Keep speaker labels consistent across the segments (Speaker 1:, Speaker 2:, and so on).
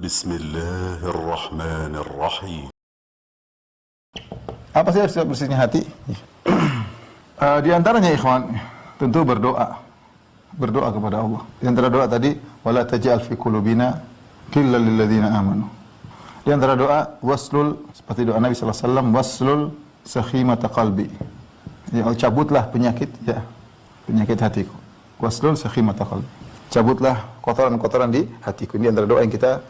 Speaker 1: بسم الله الرحمن الرحيم.
Speaker 2: Apa sih sifat bersihnya hati? Di antaranya ikhwan, tentu berdoa. Berdoa kepada Allah. Di antara doa tadi, wala taj'al fi qulubina ghillan lil ladzina amanu. Di antara doa, waslul, seperti doa Nabi sallallahu alaihi wasallam, waslul sakhimata qalbi. Ya, cabutlah penyakit hatiku. Waslul sakhimata qalbi. Cabutlah kotoran-kotoran di hatiku. Ini antara doa yang kita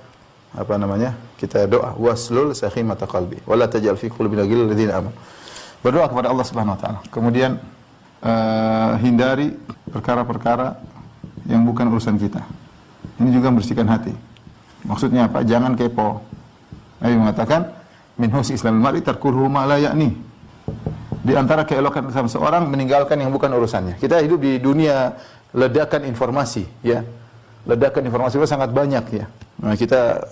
Speaker 2: kita doa, waslul sakhimata qalbi wala taj'al fi qulubina ghillan lil ladzina amanu. Berdoa kepada Allah Subhanahu wa taala. Kemudian hindari perkara-perkara yang bukan urusan kita. Ini juga membersihkan hati. Maksudnya apa? Jangan kepo. Nabi mengatakan, min husni islamil mar'i tarkuhu ma la ya'ni. Di antara keelokan Islam seorang meninggalkan yang bukan urusannya. Kita hidup di dunia ledakan informasi, ya. Ledakan informasi itu sangat banyak, ya. Nah, kita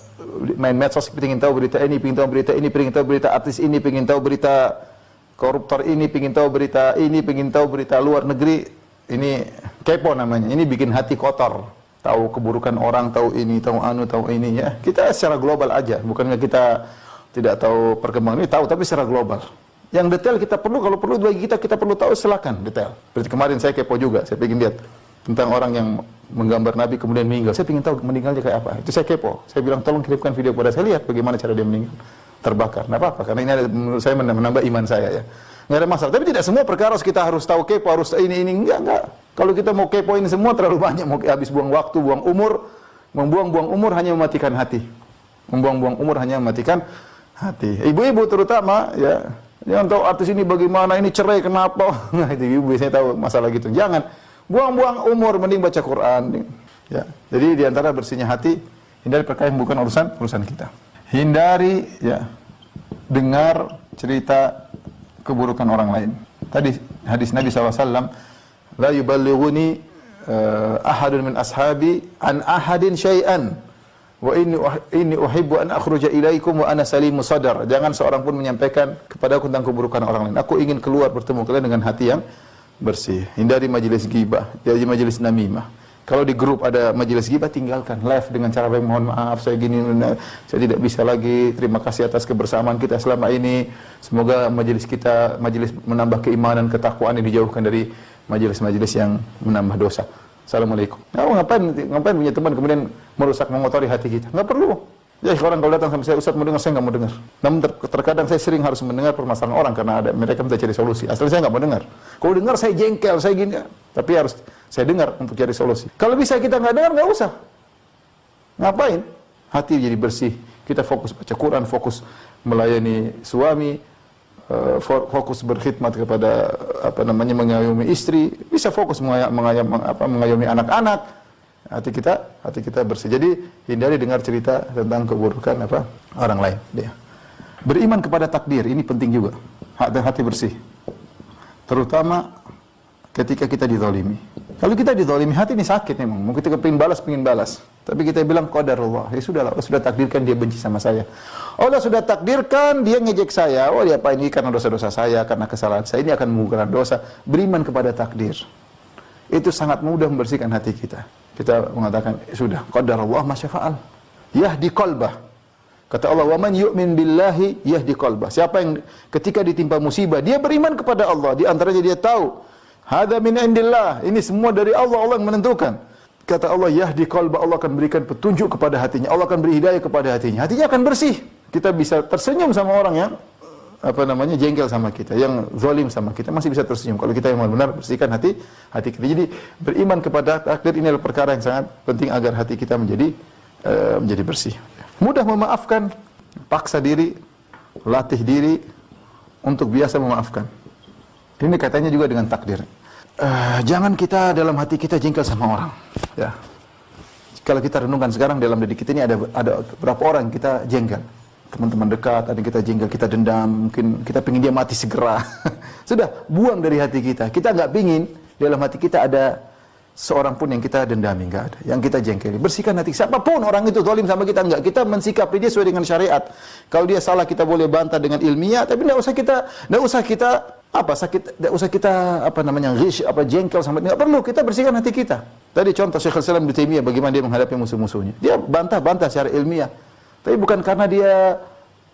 Speaker 2: main medsos, ingin tahu berita ini, ingin tahu berita ini, ingin tahu berita artis ini, ingin tahu berita koruptor ini, ingin tahu berita ini, ingin tahu berita luar negeri. Ini kepo namanya. Ini bikin hati kotor. Tahu keburukan orang, tahu ini, tahu anu, tahu ini, ya. Kita secara global aja, bukannya kita tidak tahu perkembangan ini, tahu, tapi secara global. Yang detail kita perlu, kalau perlu bagi kita perlu tahu, silakan detail. Seperti kemarin saya kepo juga, saya ingin lihat tentang orang yang menggambar Nabi kemudian meninggal. Saya ingin tahu meninggalnya kayak apa. Itu saya kepo. Saya bilang tolong kirimkan video kepada saya, lihat bagaimana cara dia meninggal. Terbakar. Nah, apa-apa, karena ini menurut saya menambah iman saya, ya. Nggak ada masalah. Tapi tidak semua perkara kita harus tahu kepo, harus ini. Enggak. Kalau kita mau kepoin semua terlalu banyak, mau habis buang waktu, buang umur. Membuang-buang umur hanya mematikan hati. Membuang-buang umur hanya mematikan hati. Ibu-ibu terutama, ya. Jangan tahu artis ini bagaimana, ini cerai kenapa. Nah, itu ibu biasanya tahu masalah gitu. Jangan. Buang-buang umur, mending baca Quran. Ya. Jadi di antara bersihnya hati, hindari perkara yang bukan urusan kita. Hindari, ya, dengar cerita keburukan orang lain. Tadi hadis Nabi SAW, la yuballighuni ahadun min ashabi an ahadin syai'an wa inni uhibbu an akhruja ilaikum wa ana salimu sadar. Jangan seorang pun menyampaikan kepadaku tentang keburukan orang lain. Aku ingin keluar bertemu kalian dengan hati yang bersih. Hindari majelis ghibah, jadi majelis namimah. Kalau di grup ada majelis ghibah, tinggalkan. Live dengan cara baik, mohon maaf saya gini, saya tidak bisa lagi. Terima kasih atas kebersamaan kita selama ini. Semoga majelis kita majelis menambah keimanan, ketakwaan, yang dijauhkan dari majelis-majelis yang menambah dosa. Assalamualaikum. Ngapain punya teman kemudian merusak, mengotori hati kita? Nggak perlu. Ya, orang kalau datang sama saya, Ustaz mau dengar, saya nggak mau dengar. Namun terkadang saya sering harus mendengar permasalahan orang karena ada mereka minta cari solusi. Asalnya saya nggak mau dengar. Kalau dengar saya jengkel, saya gini. Tapi harus saya dengar untuk cari solusi. Kalau bisa kita nggak dengar, nggak usah. Ngapain? Hati jadi bersih. Kita fokus baca Quran, fokus melayani suami, fokus berkhidmat kepada mengayomi istri. Bisa fokus mengayomi anak-anak. Hati kita bersih. Jadi hindari dengar cerita tentang keburukan orang lain. Beriman kepada takdir, ini penting juga. Hati bersih. Terutama ketika kita dizalimi. Kalau kita dizalimi, hati ini sakit memang. Mau kita pengen balas. Tapi kita bilang qadarullah. Ya sudahlah, Allah sudah takdirkan dia benci sama saya. Allah sudah takdirkan dia ngejek saya. Oh, dia apa ini karena dosa-dosa saya, karena kesalahan saya, ini akan mengukur dosa. Beriman kepada takdir. Itu sangat mudah membersihkan hati kita. Kita mengatakan, sudah, qadarullah ma syafa'al. Yahdi qalbah. Kata Allah, wa man yu'min billahi yahdi qalbah. Siapa yang ketika ditimpa musibah, dia beriman kepada Allah. Di antaranya dia tahu, hadza min indillah. Ini semua dari Allah, Allah yang menentukan. Kata Allah, yahdi qalbah. Allah akan berikan petunjuk kepada hatinya. Allah akan beri hidayah kepada hatinya. Hatinya akan bersih. Kita bisa tersenyum sama orang yang jengkel sama kita, yang zalim sama kita, masih bisa tersenyum kalau kita yang benar bersihkan hati kita. Jadi beriman kepada takdir ini adalah perkara yang sangat penting agar hati kita menjadi bersih. Mudah memaafkan, paksa diri, latih diri untuk biasa memaafkan. Ini katanya juga dengan takdir. Jangan kita dalam hati kita jengkel sama orang. Ya. Kalau kita renungkan sekarang dalam diri kita ini ada berapa orang kita jengkel. Teman-teman dekat, ada yang kita jengkel, kita dendam, mungkin kita pengen dia mati segera. Sudah, buang dari hati kita. Kita nggak pingin dalam hati kita ada seorang pun yang kita dendami, nggak ada. Yang kita jengkeli. Bersihkan hati. Siapapun orang itu zalim sama kita, nggak. Kita mensikapi dia sesuai dengan syariat. Kalau dia salah, kita boleh bantah dengan ilmiah, tapi nggak usah kita jengkel sama dia. Nggak perlu, kita bersihkan hati kita. Tadi contoh Syekhul Islam Ibnu Taimiyah bagaimana dia menghadapi musuh-musuhnya. Dia bantah secara ilmiah. Tapi bukan karena dia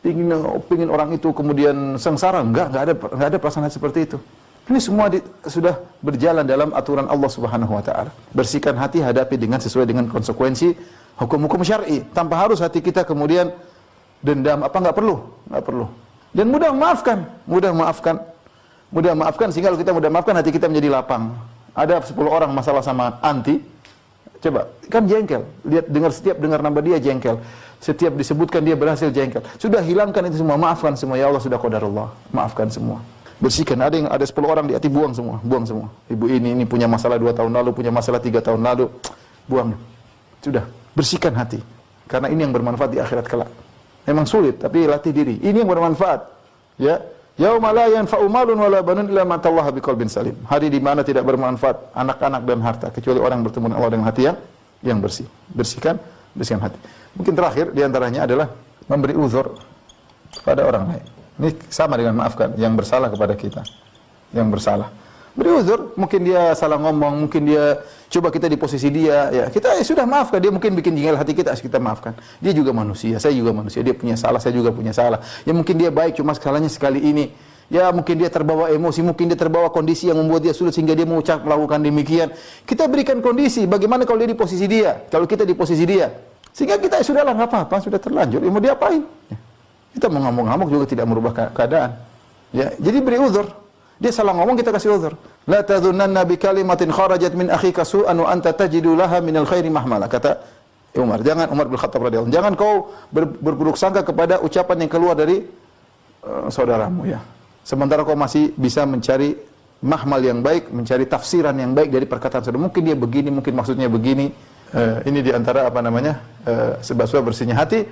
Speaker 2: pingin orang itu kemudian sengsara, enggak ada perasaan seperti itu. Ini semua sudah berjalan dalam aturan Allah Subhanahu wa taala. Bersihkan hati, hadapi dengan sesuai dengan konsekuensi hukum-hukum syar'i, tanpa harus hati kita kemudian dendam, enggak perlu. Dan mudah maafkan sehingga kalau kita mudah maafkan hati kita menjadi lapang. Ada 10 orang masalah sama anti, coba, kan jengkel. Lihat setiap dengar nama dia jengkel. Setiap disebutkan dia berhasil jengkel. Sudah hilangkan itu semua, maafkan semua. Ya Allah, sudah qadarullah. Maafkan semua. Bersihkan. Ada 10 orang di hati, buang semua. Ibu ini punya masalah 2 tahun lalu, punya masalah 3 tahun lalu. Buang. Sudah, bersihkan hati. Karena ini yang bermanfaat di akhirat kelak. Memang sulit, tapi latih diri. Ini yang bermanfaat. Ya. Yauma la yanfa'u malun wala banun illa man atallaha biqalbin salim. Hari di mana tidak bermanfaat anak-anak dan harta kecuali orang yang bertemu dengan Allah dengan hati yang bersih. Bersihkan hati. Mungkin terakhir di antaranya adalah memberi uzur pada orang lain. Ini sama dengan maafkan yang bersalah kepada kita. Yang bersalah. Beri uzur, mungkin dia salah ngomong, mungkin dia coba kita di posisi dia, ya kita sudah maafkan. Dia mungkin bikin jengkel hati kita maafkan. Dia juga manusia, saya juga manusia. Dia punya salah, saya juga punya salah. Ya mungkin dia baik, cuma salahnya sekali ini. Ya mungkin dia terbawa emosi, mungkin dia terbawa kondisi yang membuat dia sulit sehingga dia melakukan demikian. Kita berikan kondisi. Bagaimana kalau dia di posisi dia? Kalau kita di posisi dia, sehingga kita sudahlah nggak apa-apa, sudah terlanjur. Ya, mau diapain? Ya. Kita mau ngamuk-ngamuk juga tidak merubah keadaan. Ya, jadi beri uzur. Dia salah ngomong, kita kasih uzur. La tadhunanna bi kalimatin kharajat min akhika su'an wa anta tajidu laha minal khairi mahmala. Kata Umar bin Khattab radhiyallahu anhu, jangan kau berburuk sangka kepada ucapan yang keluar dari saudaramu, ya. Sementara kau masih bisa mencari mahmal yang baik, mencari tafsiran yang baik dari perkataan saudara. Mungkin dia begini, mungkin maksudnya begini. Ini di antara sebab-sebab bersihnya hati.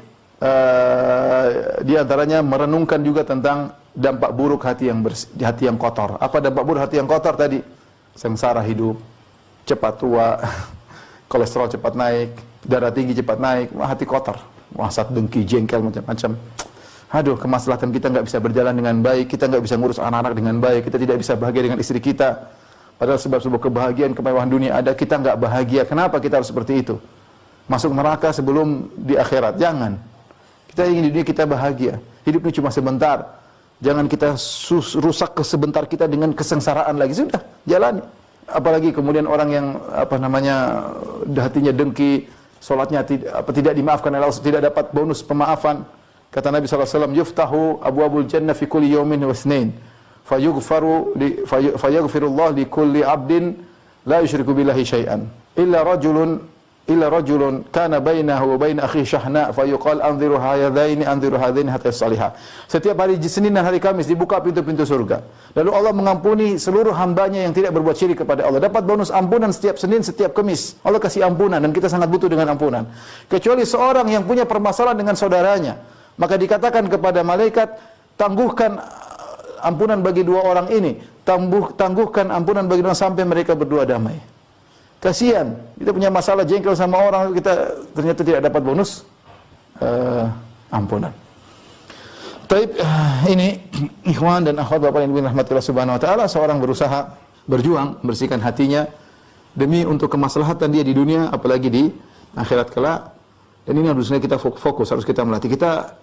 Speaker 2: Di antaranya merenungkan juga tentang dampak buruk hati yang kotor. Apa dampak buruk hati yang kotor tadi? Sengsara hidup, cepat tua, kolesterol cepat naik, darah tinggi cepat naik, hati kotor, hasad, dengki, jengkel, macam-macam. Aduh, kemaslahatan kita nggak bisa berjalan dengan baik, kita nggak bisa ngurus anak-anak dengan baik, kita tidak bisa bahagia dengan istri kita. Padahal sebab-sebab kebahagiaan, kemewahan dunia ada, kita nggak bahagia. Kenapa kita harus seperti itu? Masuk neraka sebelum di akhirat, jangan. Kita ingin di dunia kita bahagia. Hidup ini cuma sebentar. Jangan kita rusak sebentar kita dengan kesengsaraan lagi. Sudah, jalani. Apalagi kemudian orang yang hatinya dengki, salatnya tidak dimaafkan oleh Allah, tidak dapat bonus pemaafan. Kata Nabi SAW, yuftahu abwabul jannah fi kulli yawmin wa itsnain. Fayaghfirullah li kulli 'abdin la yusyriku billahi syai'an. Illa rajulun kana bainahu wa bain akhihi syahna fa yuqal anziru hadaini hatta salihah. Setiap hari Senin dan hari Kamis dibuka pintu-pintu surga. Lalu Allah mengampuni seluruh hambanya yang tidak berbuat syirik kepada Allah. Dapat bonus ampunan setiap Senin, setiap Kamis. Allah kasih ampunan dan kita sangat butuh dengan ampunan. Kecuali seorang yang punya permasalahan dengan saudaranya, maka dikatakan kepada malaikat, tangguhkan ampunan bagi 2 orang ini. Tangguhkan ampunan bagi 2 sampai mereka berdua damai. Kasihan, kita punya masalah jengkel sama orang, kita ternyata tidak dapat bonus ampunan. Taib, ini ikhwan dan akhwat Bapak yang dirahmati Allah Subhanahu wa taala, seorang berusaha berjuang bersihkan hatinya demi untuk kemaslahatan dia di dunia apalagi di akhirat kelak. Dan ini harusnya kita fokus, harus kita melatih. Kita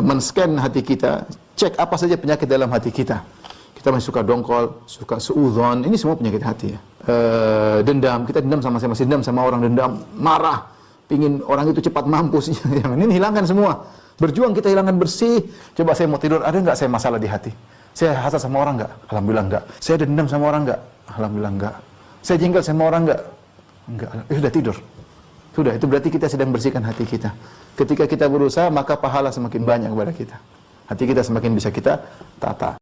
Speaker 2: men-scan hati kita, cek apa saja penyakit dalam hati kita. Kita masih suka dongkol, suka suudzon, ini semua penyakit hati ya. Dendam, kita dendam sama saya, masih dendam sama orang, dendam, marah, pingin orang itu cepat mampus. Ini hilangkan semua. Berjuang kita hilangkan bersih. Coba saya mau tidur, ada nggak saya masalah di hati? Saya hasad sama orang nggak? Alhamdulillah nggak. Saya dendam sama orang nggak? Alhamdulillah nggak. Saya jengkel sama orang nggak? Nggak. Sudah tidur. Sudah, itu berarti kita sedang bersihkan hati kita. Ketika kita berusaha, maka pahala semakin banyak kepada kita. Hati kita semakin bisa kita tata.